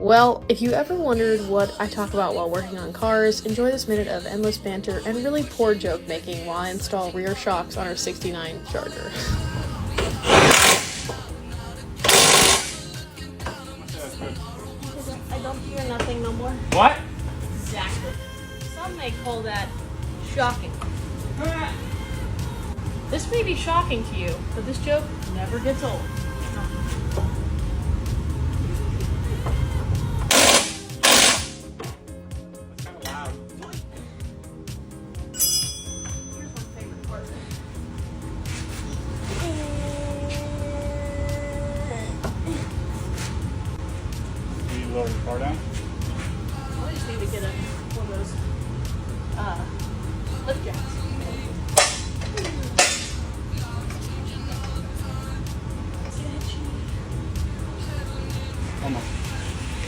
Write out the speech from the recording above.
Well, if you ever wondered what I talk about while working on cars, enjoy this minute of endless banter and really poor joke making while I install rear shocks on our 69 Charger. I don't hear nothing no more. What? Exactly. Some may call that shocking. This may be shocking to you, but this joke never gets old. That's kind of loud. Here's my favorite part. Do you lower the car down? I just need to get one of those lift jacks.